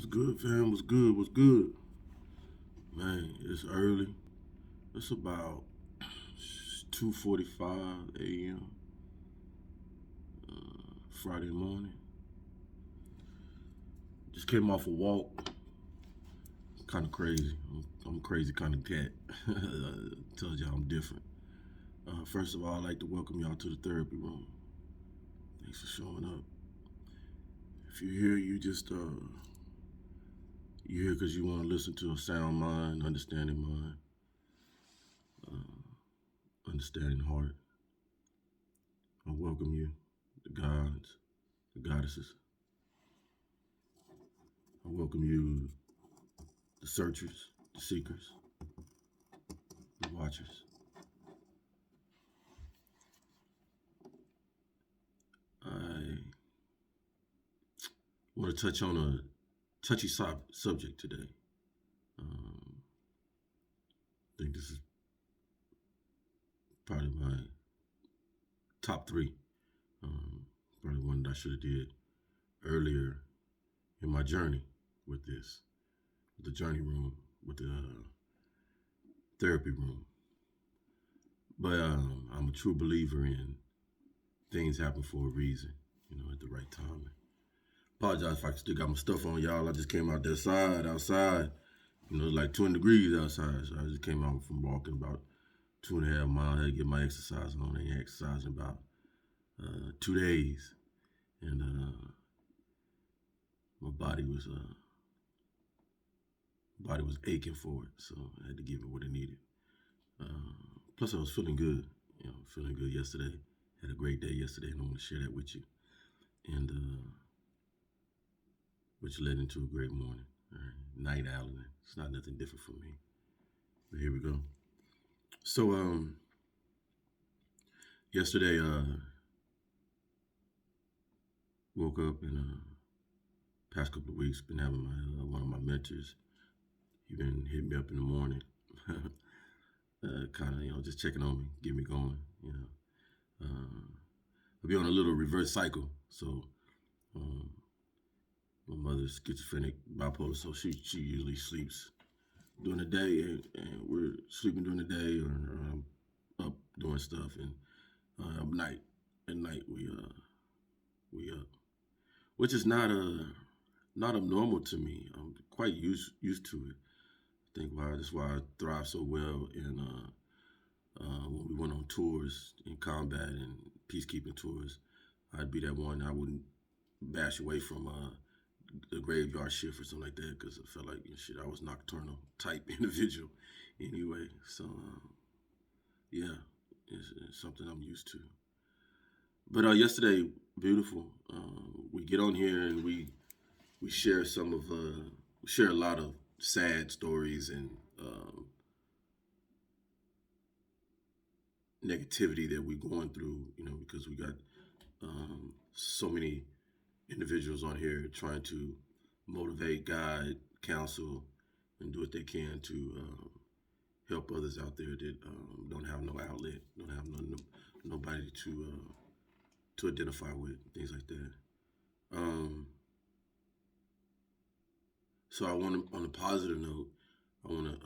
good, fam? What's good? What's good? Man, it's early. It's about 2:45 a.m. Friday morning. Just came off a walk. Kind of crazy. I'm a crazy kind of cat. Tells y'all I'm different. First of all, I'd like to welcome y'all to the therapy room. Thanks for showing up. If you're here, you're here because you want to listen to a sound mind, understanding heart. I welcome you, the gods, the goddesses. I welcome you, the searchers, the seekers, the watchers. I want to touch on a touchy subject today. I think this is probably my top three. Probably one that I should have did earlier in my journey with this, with the journey room, with the therapy room. But I'm a true believer in things happen for a reason, at the right time. Apologize if I still got my stuff on, y'all. I just came out outside. It's like 20 degrees outside. So I just came out from walking about 2.5 miles. I had to get my exercise on. I ain't exercising about 2 days. And my body was aching for it. So I had to give it what it needed. Plus I was feeling good. Feeling good yesterday. Had a great day yesterday, and I want to share that with you. And which led into a great morning. All right. Night owl. It's not nothing different from me. But here we go. So yesterday woke up and past couple of weeks been having my one of my mentors. He been hitting me up in the morning, kind of just checking on me, get me going. I'll be on a little reverse cycle. So my mother's schizophrenic, bipolar, so she usually sleeps during the day, and we're sleeping during the day, or I'm up doing stuff, and at night we up, which is not abnormal to me. I'm quite used to it. I think that's why I thrive so well in when we went on tours in combat and peacekeeping tours. I'd be that one. I wouldn't bash away from the graveyard shift or something like that, because I felt like I was nocturnal type individual anyway. So yeah, it's something I'm used to. But yesterday, beautiful. We get on here and we share we share a lot of sad stories and negativity that we're going through. Because we got so many individuals on here trying to motivate, guide, counsel, and do what they can to help others out there that don't have no outlet, don't have nobody to identify with, things like that. So I want to, on a positive note, I want to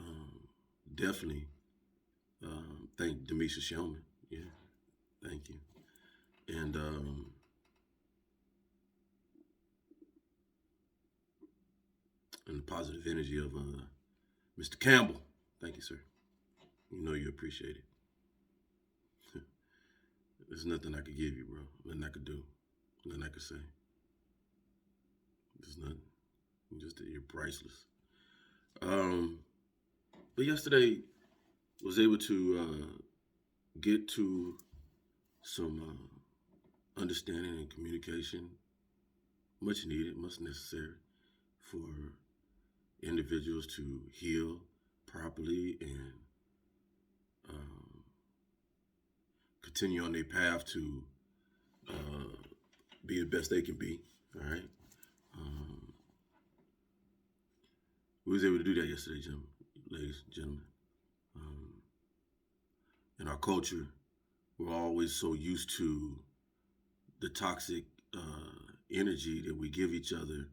definitely thank Demisha Shellman. Yeah, thank you. And the positive energy of Mr. Campbell. Thank you, sir. You appreciate it. There's nothing I could give you, bro. Nothing I could do. Nothing I could say. There's nothing. You're priceless. But yesterday was able to get to some understanding and communication, much needed, much necessary for individuals to heal properly and continue on their path to be the best they can be. All right. We was able to do that yesterday, ladies and gentlemen. In our culture, we're always so used to the toxic energy that we give each other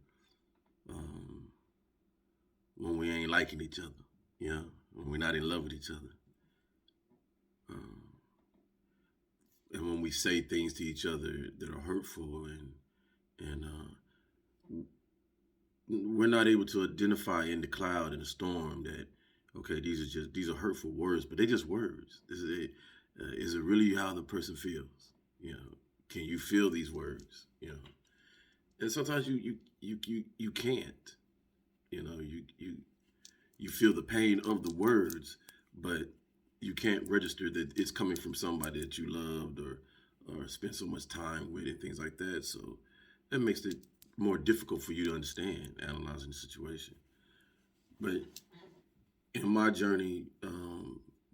when we ain't liking each other, you know, when we're not in love with each other. Um, and when we say things to each other that are hurtful and we're not able to identify in the cloud in the storm that okay these are hurtful words but they're just words. Is it really how the person feels, you know? Can you feel these words, you know? And sometimes you can't, you know. You feel the pain of the words, but you can't register that it's coming from somebody that you loved or spent so much time with and things like that. So that makes it more difficult for you to understand analyzing the situation. But in my journey,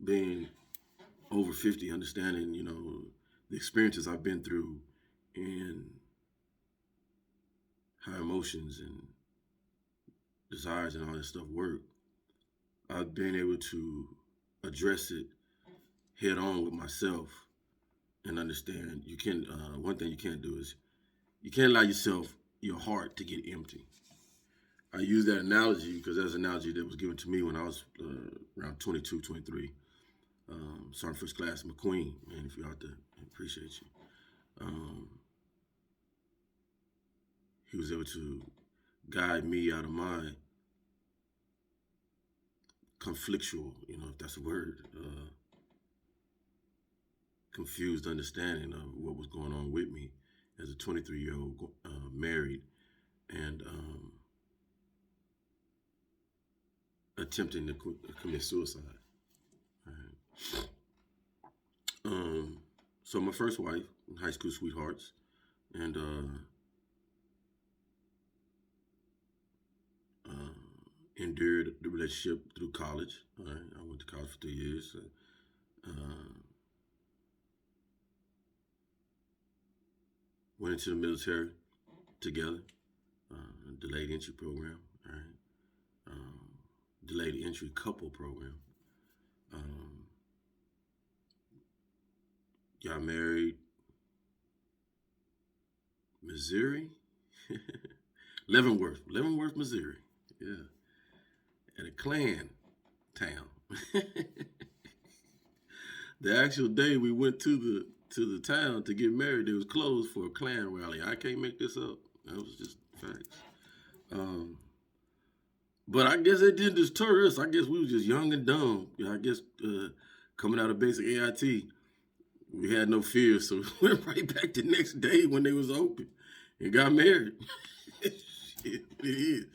being over 50, understanding, you know, the experiences I've been through and how emotions and desires and all that stuff work, I've been able to address it head on with myself and understand you can, one thing you can't do is you can't allow your heart to get empty. I use that analogy because that's an analogy that was given to me when I was around 22, 23. Sergeant First Class McQueen, man, if you're out there, I appreciate you. Um, he was able to guide me out of my conflictual, you know, if that's a word, confused understanding of what was going on with me as a 23-year-old married and attempting to commit suicide. Right. So my first wife, high school sweethearts, and endured the relationship through college. All right, I went to college for 3 years. Went into the military together, delayed entry program. All right, delayed entry couple program. Got married, Missouri, Leavenworth, Missouri. Yeah, at a Klan town. The actual day we went to the town to get married, it was closed for a Klan rally. I can't make this up. That was just facts. Um, but I guess it didn't deter us. I guess we were just young and dumb. You know, I guess coming out of basic AIT, we had no fear, so we went right back the next day when they was open and got married. It is.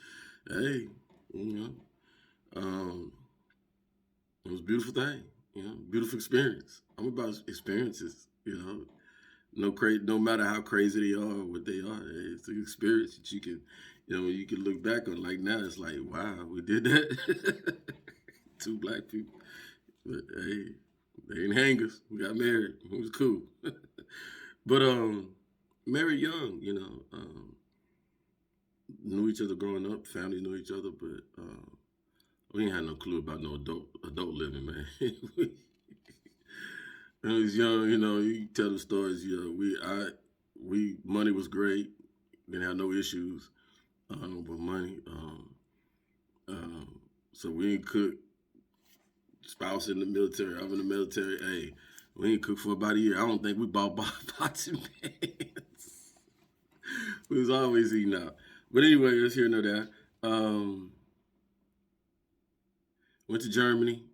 Hey, you know, um, it was a beautiful thing. You know, beautiful experience. I'm about experiences. You know, no matter how crazy they are or what they are, it's an experience that you can, you know, you can look back on. Like now, it's like, wow, we did that. Two black people, but hey, they didn't hang us. We got married. It was cool. But married young, you know, knew each other growing up. Family knew each other, but we ain't had no clue about no adult living, man. When I was young, you know, you tell the stories. You know, we money was great. Didn't have no issues with money. So we didn't cook. Spouse in the military. I'm in the military. Hey, we didn't cook for about a year. I don't think we bought pots and pans. We was always eating out. But anyway, let's hear nor that. Went to Germany.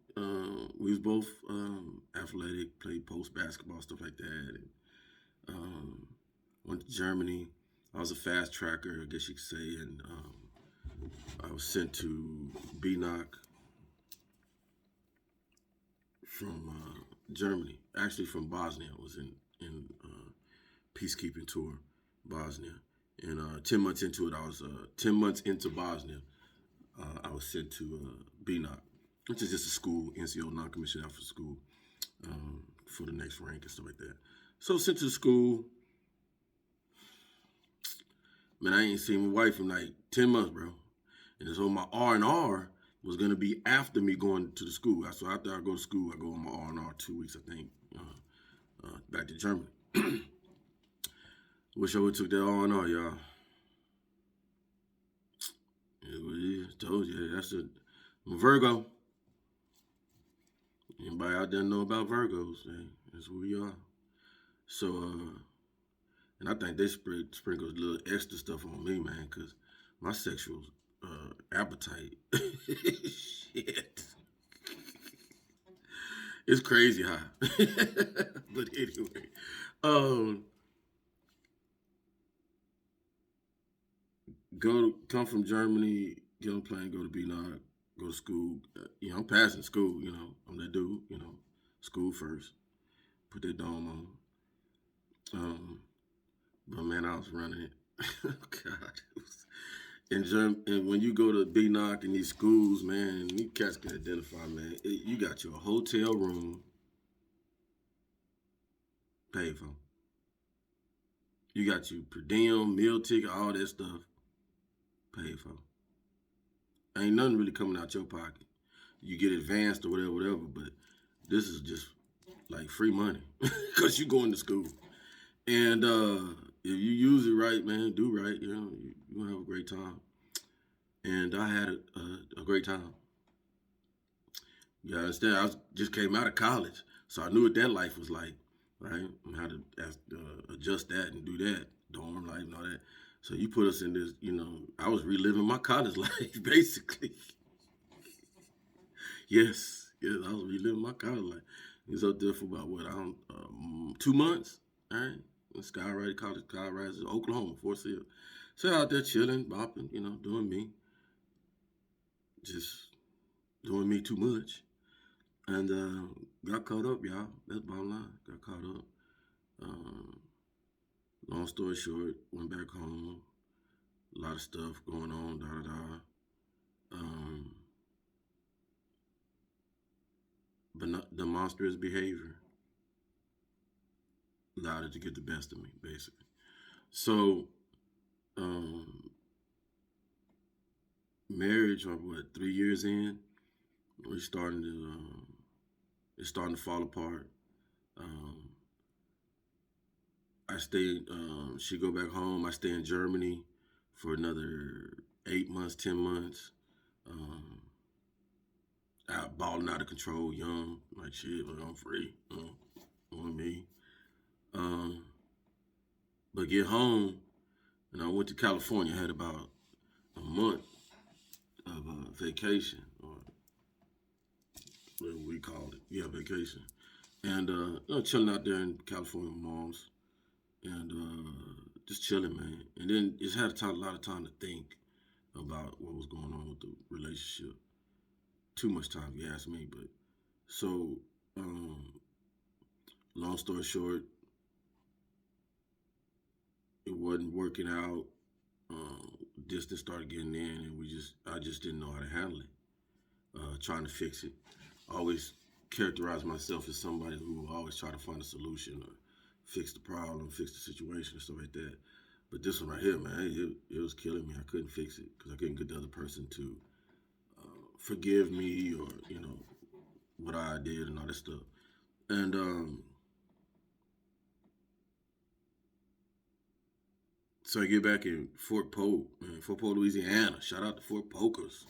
We was both athletic, played post basketball, stuff like that. And, went to Germany. I was a fast tracker, I guess you could say, and I was sent to BNOC from Germany, actually from Bosnia. I was in peacekeeping tour, Bosnia, and 10 months into it, 10 months into Bosnia. I was sent to BNOC, which is just a school, NCO, non-commissioned officer school, for the next rank and stuff like that. So sent to the school. Man, I ain't seen my wife in like 10 months, bro. And so my R&R was gonna be after me going to the school. So after I go to school, I go on my R&R 2 weeks, I think, back to Germany. Wish I would took that R&R, y'all. It was told you that's I'm a Virgo. Anybody out there know about Virgos? Hey, that's who we are. So, and I think they sprinkles a little extra stuff on me, man, because my sexual appetite, shit, it's crazy high. But anyway, um, come from Germany, get on a plane, go to BNOC, go to school. I'm passing school. I'm that dude. School first, put that dome on. But man, I was running it. Oh God, it was and when you go to BNOC in these schools, man, these cats can identify, man. You got your hotel room paid for. You got your per diem, meal ticket, all that stuff paid for. Ain't nothing really coming out your pocket. You get advanced or whatever, but this is just like free money because you going to school. And if you use it right, man, do right, you gonna have a great time. And I had a great time. You understand? Just came out of college, so I knew what that life was like, right? And how to adjust that and do that, dorm life and all that. So you put us in this, I was reliving my college life, basically. Yes, I was reliving my college life. It was up there for about, 2 months, all right? In Skyrise, Oklahoma, Fort Sill. So out there chilling, bopping, doing me. Just doing me too much. And got caught up, y'all. That's bottom line. Got caught up. Um, Long story short, went back home. A lot of stuff going on, da da da. But not, the monstrous behavior allowed it to get the best of me, basically. So, um, marriage, or 3 years in, we starting to, it's starting to fall apart. Um, I stay. She go back home. I stay in Germany for another 8 months, 10 months. Um, out balling out of control, young, like shit. Like I'm free, on me. Um, but get home, and I went to California. Had about a month of vacation, or whatever we called it. Yeah, vacation. And chilling out there in California with moms, and just chilling, man. And then just had a lot of time to think about what was going on with the relationship. Too much time, if you ask me. But so, um, long story short, it wasn't working out. Distance started getting in, and I just didn't know how to handle it. Trying to fix it. I always characterize myself as somebody who always try to find a solution or fix the problem, fix the situation, and stuff like that. But this one right here, man, it was killing me. I couldn't fix it because I couldn't get the other person to forgive me, or what I did and all that stuff. And so I get back in Fort Polk, man, Fort Polk, Louisiana. Shout out to Fort Pokers.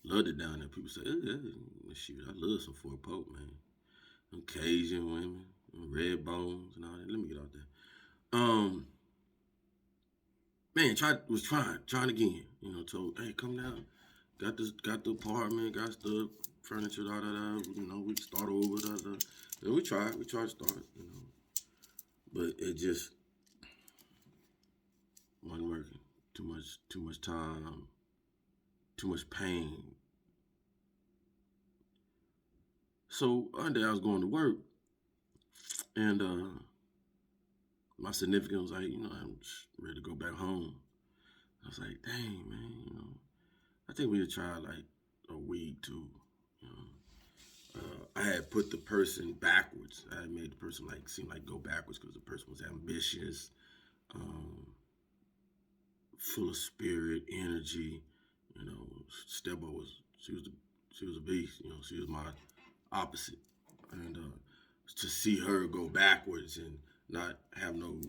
Loved it down there. People say, shoot, I love some Fort Polk, man. Them Cajun women, red bones and all that. Let me get out there. Man, trying again. Told, hey, come down. Got the apartment, got the furniture, da da da. We start over, da da. And we tried to start, but it just wasn't working. Too much time, too much pain. So one day I was going to work, and my significant was like, I'm just ready to go back home. I was like, dang, man, I think we should try like a week too. You I had put the person backwards. I had made the person like seem like go backwards because the person was ambitious, um, full of spirit, energy. Stebo she was a beast. She was my opposite, and to see her go backwards and not have no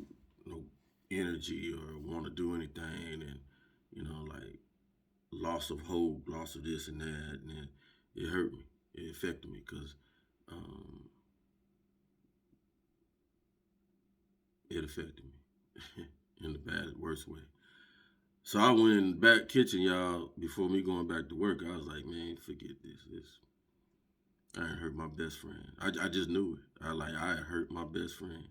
energy or want to do anything, and like loss of hope, loss of this and that, and then it hurt me. It affected me because um, it affected me in the bad, worst way. So I went in the back kitchen, y'all, before me going back to work. I was like, man, forget this. I ain't hurt my best friend. I just knew it. I had hurt my best friend.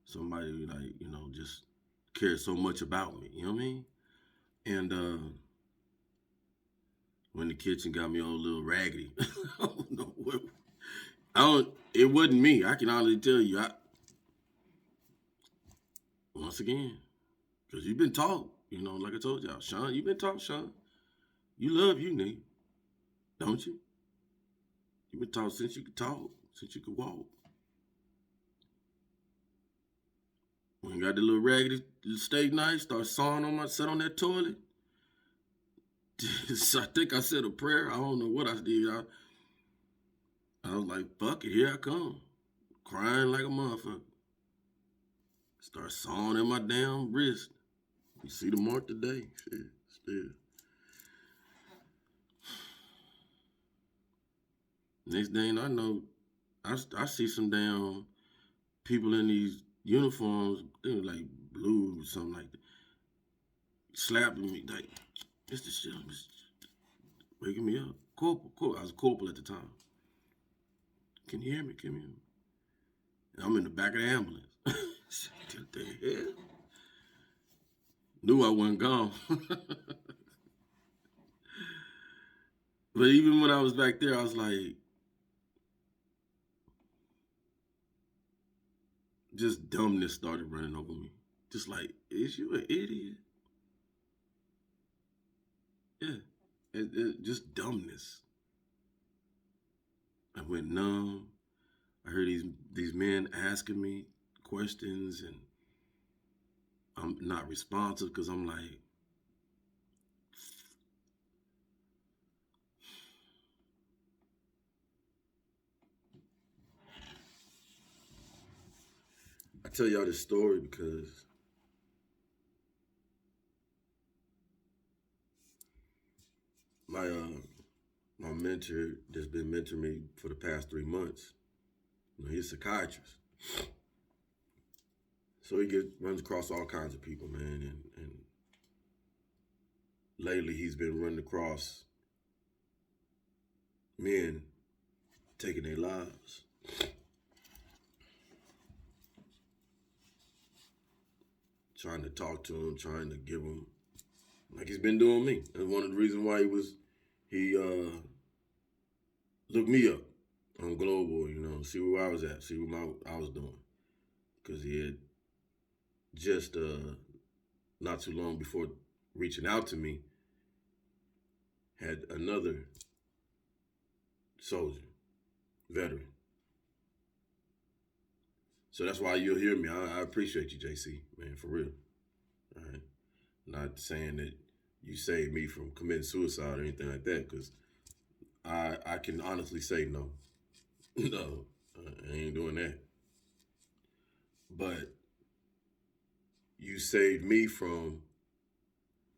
Somebody like, just cared so much about me. You know what I mean? And when the kitchen got me all a little raggedy, I don't know what. I don't. It wasn't me. I can honestly tell you. Once again, because you've been taught. Like I told y'all, Sean. You've been taught, Sean. You love you, Nate, don't you? You've been taught since you could talk, since you could walk. When you got the little raggedy steak knife, start sawing on sat on that toilet. So I think I said a prayer. I don't know what I did. I was like, fuck it, here I come. Crying like a motherfucker. Start sawing in my damn wrist. You see the mark today? Shit, still. Next thing I know, I see some damn people in these uniforms, they were like blue or something like that, slapping me like, it's the shit, waking me up. Corporal. I was a corporal at the time. Can you hear me? Can you hear me? And I'm in the back of the ambulance. What the hell? Knew I wasn't gone. But even when I was back there, I was like, just dumbness started running over me. Just like, is you an idiot? Yeah, just dumbness. I went numb. I heard these men asking me questions, and I'm not responsive because I'm like, I tell y'all this story because my mentor that's been mentoring me for the past 3 months, he's a psychiatrist. So he runs across all kinds of people, man, and lately he's been running across men taking their lives. Trying to talk to him, trying to give him, like he's been doing me. That's one of the reasons why he looked me up on Global, see where I was at, see what I was doing. Because he had just not too long before reaching out to me, had another soldier, veteran. So that's why you'll hear me. I appreciate you, JC, man, for real. All right. Not saying that you saved me from committing suicide or anything like that, because I can honestly say no. No, I ain't doing that. But you saved me from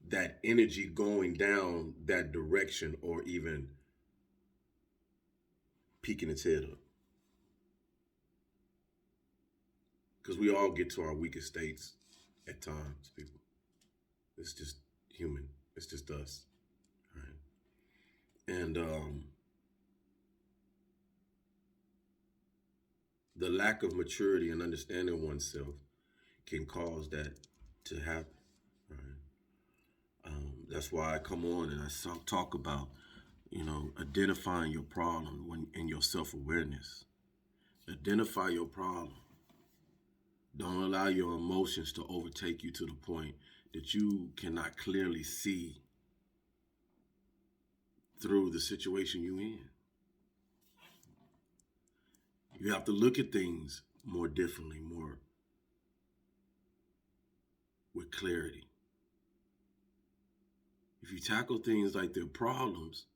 that energy going down that direction or even peeking its head up. Because we all get to our weakest states at times, people. It's just human. It's just us. Right? And the lack of maturity and understanding oneself can cause that to happen. Right? That's why I come on and I talk about, identifying your problem in your self-awareness. Identify your problem. Don't allow your emotions to overtake you to the point that you cannot clearly see through the situation you're in. You have to look at things more differently, more with clarity. If you tackle things like they're problems,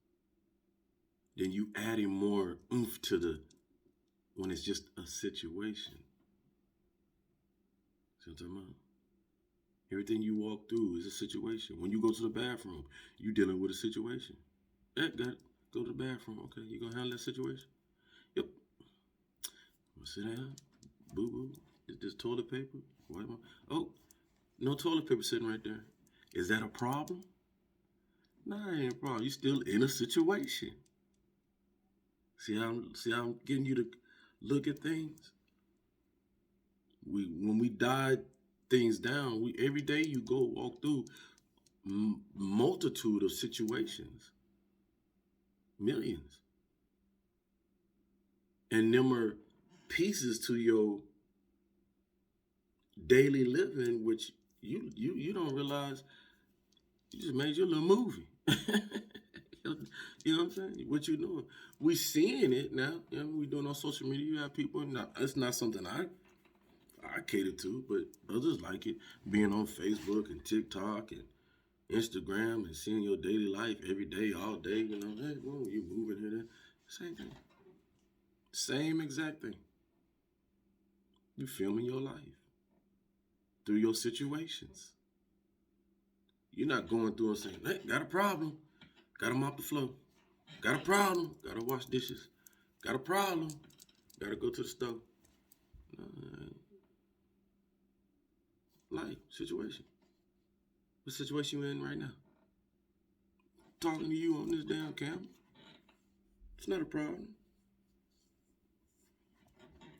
then you adding more oomph to when it's just a situation. See what I'm talking about? Everything you walk through is a situation. When you go to the bathroom, you dealing with a situation. Hey, go to the bathroom. Okay, you gonna handle that situation? Yep. Sit down. Boo boo. Is this toilet paper? Oh, no toilet paper sitting right there. Is that a problem? Nah, it ain't a problem. You still in a situation. See how I'm getting you to look at things. When we dive things down, we every day you go walk through multitude of situations, millions, and them are pieces to your daily living, which you don't realize you just made your little movie. You know what I'm saying? What you doing? We seeing it now. You know, we doing on social media. You have people. Now, it's not something I cater to, but others like it. Being on Facebook and TikTok and Instagram and seeing your daily life every day, all day. You know, hey, whoa, you moving here, there. Same thing. Same exact thing. You filming your life through your situations. You're not going through and saying, hey, got a problem. Got to mop the floor. Got a problem. Got to wash dishes. Got a problem. Got to go to the stove. Life, situation. What situation you in right now? Talking to you on this damn camera. It's not a problem.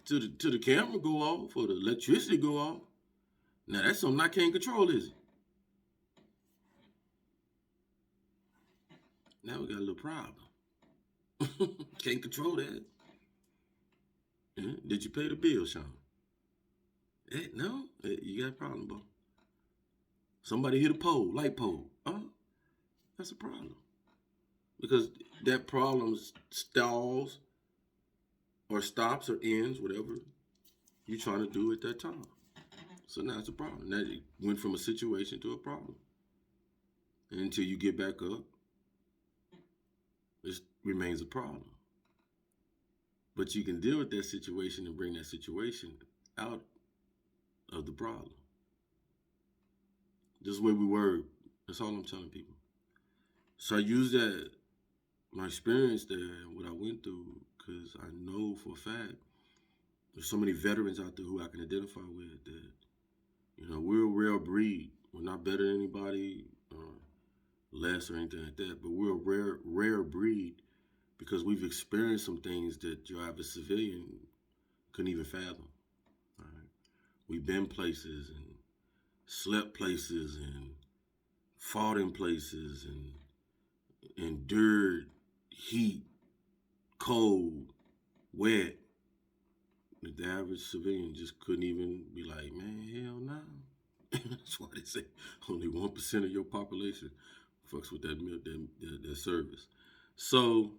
Till the camera go off or the electricity go off. Now that's something I can't control, is it? Now we got a little problem. Can't control that. Yeah. Did you pay the bill, Sean? No, you got a problem, bro. Somebody hit a pole, light pole. That's a problem. Because that problem stalls or stops or ends, whatever you're trying to do at that time. So now it's a problem. Now it went from a situation to a problem. And until you get back up, it remains a problem. But you can deal with that situation and bring that situation out of the problem. This is where we were. That's all I'm telling people. So I use that, my experience there and what I went through, because I know for a fact there's so many veterans out there who I can identify with that, you know, we're a rare breed. We're not better than anybody or less or anything like that, but we're a rare breed because we've experienced some things that your average civilian couldn't even fathom. Right? We've been places and slept places and fought in places and endured heat, cold, wet. The average civilian just couldn't even be like, man, hell no. That's why they say only 1% of your population fucks with that service. So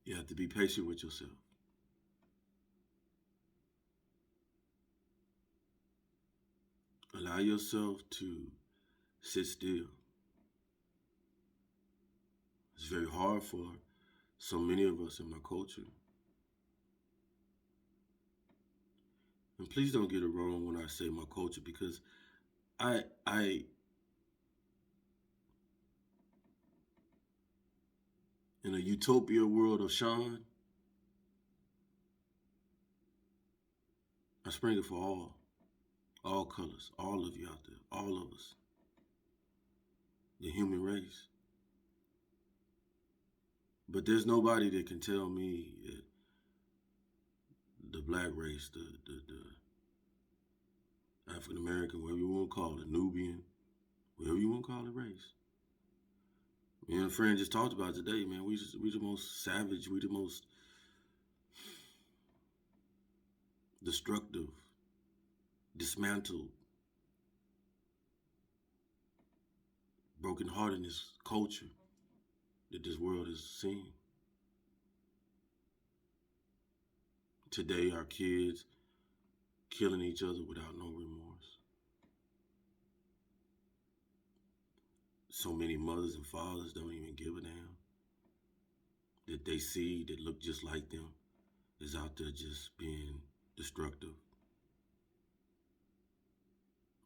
you have to be patient with yourself. Allow yourself to sit still. It's very hard for so many of us in my culture. And please don't get it wrong when I say my culture, because I in a utopia world of Sean, I spring it for all colors, all of you out there, all of us, the human race. But there's nobody that can tell me that the black race, the African American, whatever you want to call it, Nubian, whatever you want to call it, race. Me and a friend just talked about it today, man. We the most savage, we the most destructive, dismantled, brokenheartedness culture that this world is seeing. Today, our kids killing each other without no remorse. So many mothers and fathers don't even give a damn. that they see that look just like them is out there just being destructive.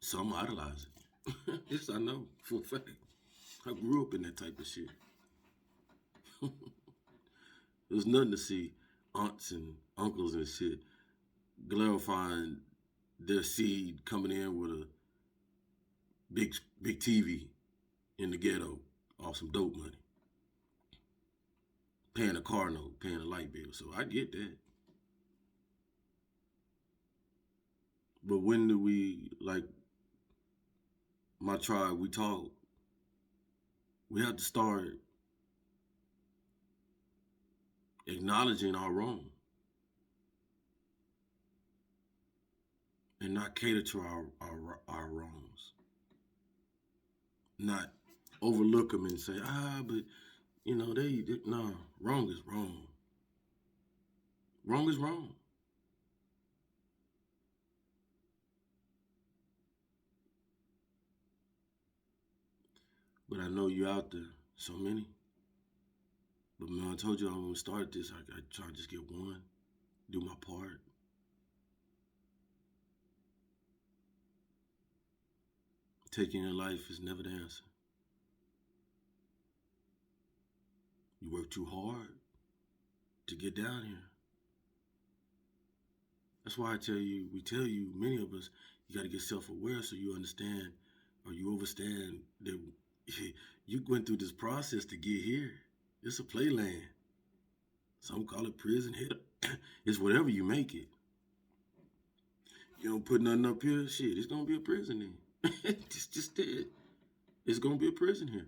Some idolize it. Yes, I know for a fact. I grew up in that type of shit. It was nothing to see aunts and uncles and shit glorifying their seed coming in with a big TV in the ghetto off some dope money, paying a car note, paying a light bill. So I get that. But when do we, like my tribe, we talk, we have to start acknowledging our wrong and not cater to our wrongs. Not overlook them and say, but no, wrong is wrong. Wrong is wrong. But I know you out there, so many. But man, I told you when we started this, I tried to just get one, do my part. Taking your life is never the answer. You work too hard to get down here. That's why we tell you, many of us, you got to get self-aware so you understand or you understand that you went through this process to get here. It's a playland. Some call it prison. It's whatever you make it. You don't put nothing up here, shit, it's going to be a prison then. It's just it. It's going to be a prison here.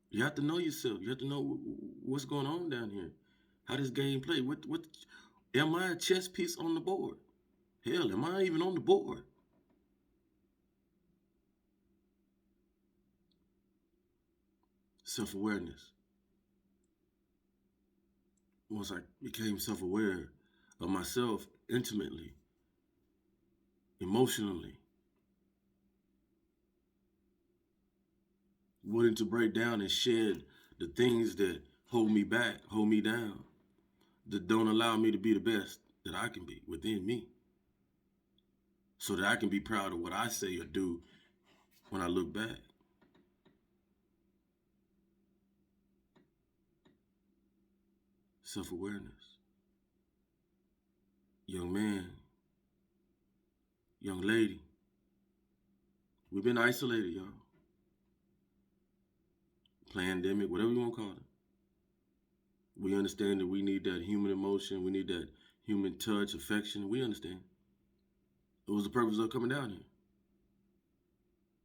You have to know yourself. You have to know what's going on down here. How this game play. What am I a chess piece on the board? Hell, am I even on the board? Self-awareness. Once I became self-aware of myself intimately, emotionally, willing to break down and shed the things that hold me back, hold me down, that don't allow me to be the best that I can be within me, so that I can be proud of what I say or do when I look back. Self-awareness. Young man, young lady, we've been isolated, y'all. Pandemic, whatever you want to call it. We understand that we need that human emotion. We need that human touch, affection. We understand. It was the purpose of coming down here.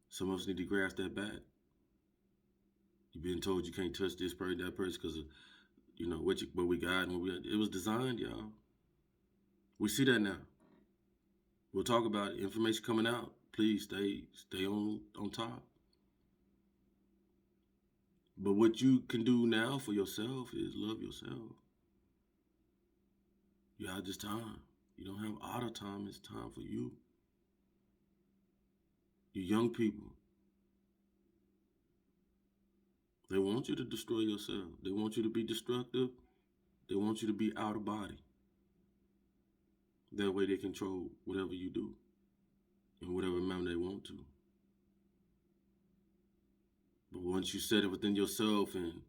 Some of us need to grasp that back. You've been told you can't touch this person, that person, because of what we got and it was designed, y'all. We see that now. We'll talk about it. Information coming out. Please stay on top. But what you can do now for yourself is love yourself. You have this time. You don't have auto time. It's time for you. You young people. They want you to destroy yourself. They want you to be destructive. They want you to be out of body. That way they control whatever you do in whatever manner they want to. But once you set it within yourself and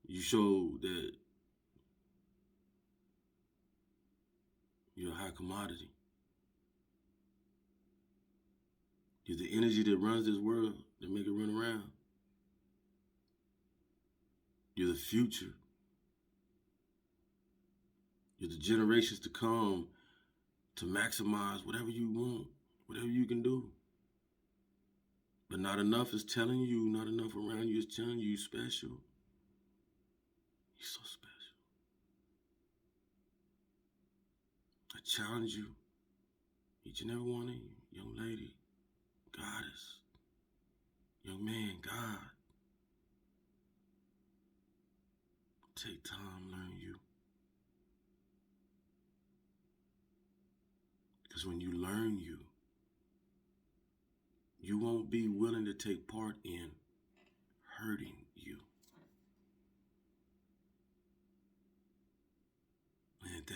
you show that you're a high commodity, you're the energy that runs this world, that make it run around. You're the future. You're the generations to come to maximize whatever you want, whatever you can do. But not enough is telling you, not enough around you is telling you you're special. You're so special. I challenge you, each and every one of you, young lady, goddess, young man, God. Take time, learn you. Because when you learn you, you won't be willing to take part in hurting you.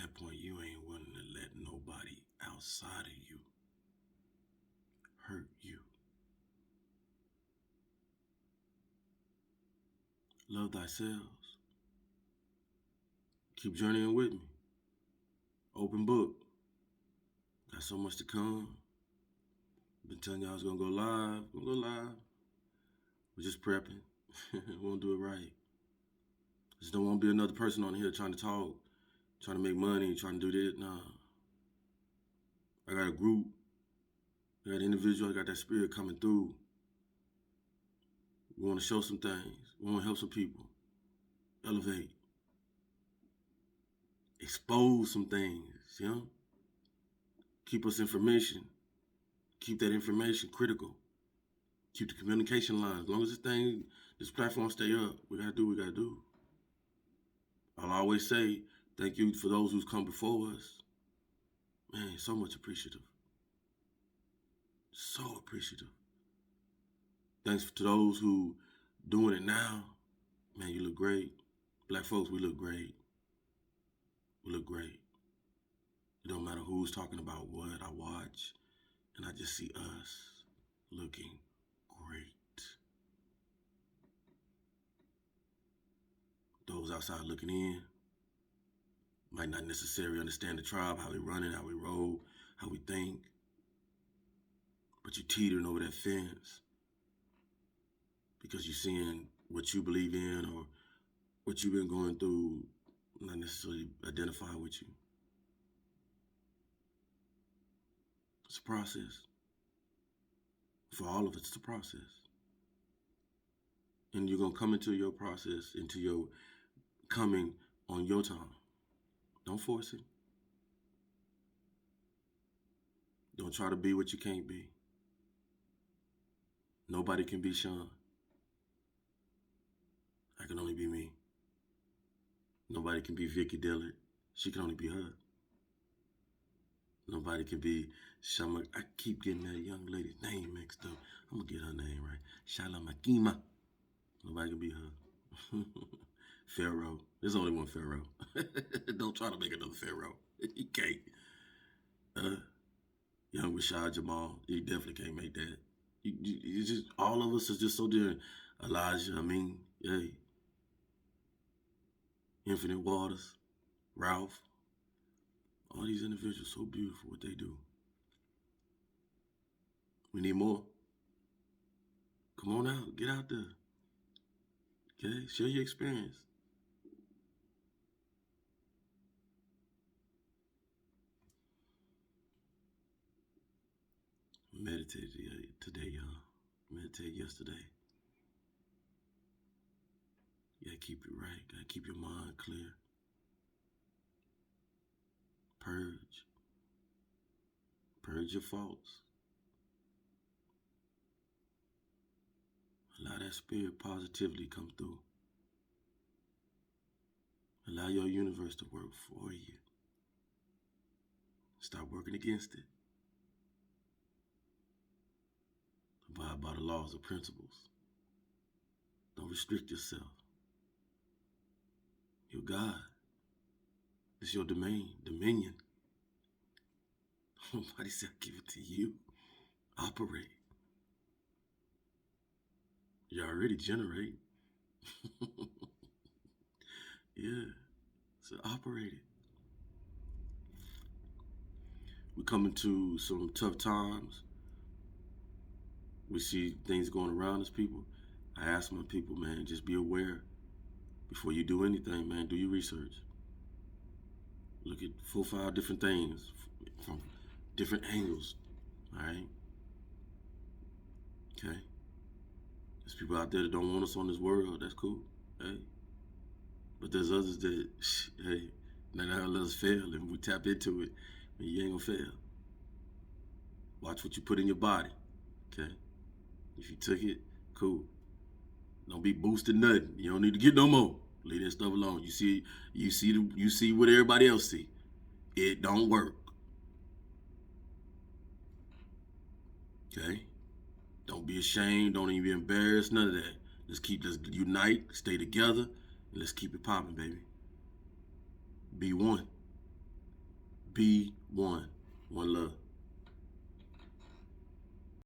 that point, you ain't willing to let nobody outside of you hurt you. Love thyself. Keep journeying with me. Open book. Got so much to come. Been telling y'all I was gonna go live. We're gonna go live. We're just prepping. We won't do it right. Just don't want to be another person on here trying to talk, trying to make money, trying to do this. Nah. I got a group. I got an individual. I got that spirit coming through. We want to show some things. We want to help some people. Elevate. Expose some things, you know? Keep us information. Keep that information critical. Keep the communication lines. As long as this platform stay up, we gotta do what we gotta do. I'll always say thank you for those who's come before us. Man, so much appreciative. So appreciative. Thanks to those who doing it now. Man, you look great. Black folks, we look great. We look great. It don't matter who's talking about what. I watch and I just see us looking great. Those outside looking in might not necessarily understand the tribe, how we run it, how we roll, how we think. But you teetering over that fence because you're seeing what you believe in or what you've been going through not necessarily identify with you. It's a process. For all of us, it's a process. And you're going to come into your process, into your coming on your time. Don't force it. Don't try to be what you can't be. Nobody can be Sean. I can only be me. Nobody can be Vicky Dillard. She can only be her. Nobody can be Shama. I keep getting that young lady's name mixed up. I'm going to get her name right. Shala Makima. Nobody can be her. Pharaoh. There's only one Pharaoh. Don't try to make another Pharaoh. You can't. Young Rashad Jamal. You definitely can't make that. You just, all of us are just so different. Elijah, hey. Infinite Waters, Ralph. All these individuals so beautiful what they do. We need more. Come on out. Get out there. Okay? Share your experience. Meditated today, y'all. Meditated yesterday. You gotta keep it right. Gotta keep your mind clear. Purge. Purge your faults. Allow that spirit positivity come through. Allow your universe to work for you. Stop working against it. Abide by the laws and principles. Don't restrict yourself. You're God. It's your dominion. Nobody said give it to you. Operate. You already generate. Yeah. So operate it. We're coming to some tough times. We see things going around us, people. I ask my people, man, just be aware. Before you do anything, man, do your research. Look at 4 or 5 different things from different angles. All right? Okay? There's people out there that don't want us on this world. That's cool. Hey. But there's others that, hey, not gonna let us fail. If we tap into it, you ain't gonna fail. Watch what you put in your body. Okay? If you took it, cool. Don't be boosting nothing. You don't need to get no more. Leave that stuff alone. You see what everybody else see. It don't work. Okay? Don't be ashamed. Don't even be embarrassed. None of that. Let's unite, stay together, and let's keep it popping, baby. Be one. Be one. One love.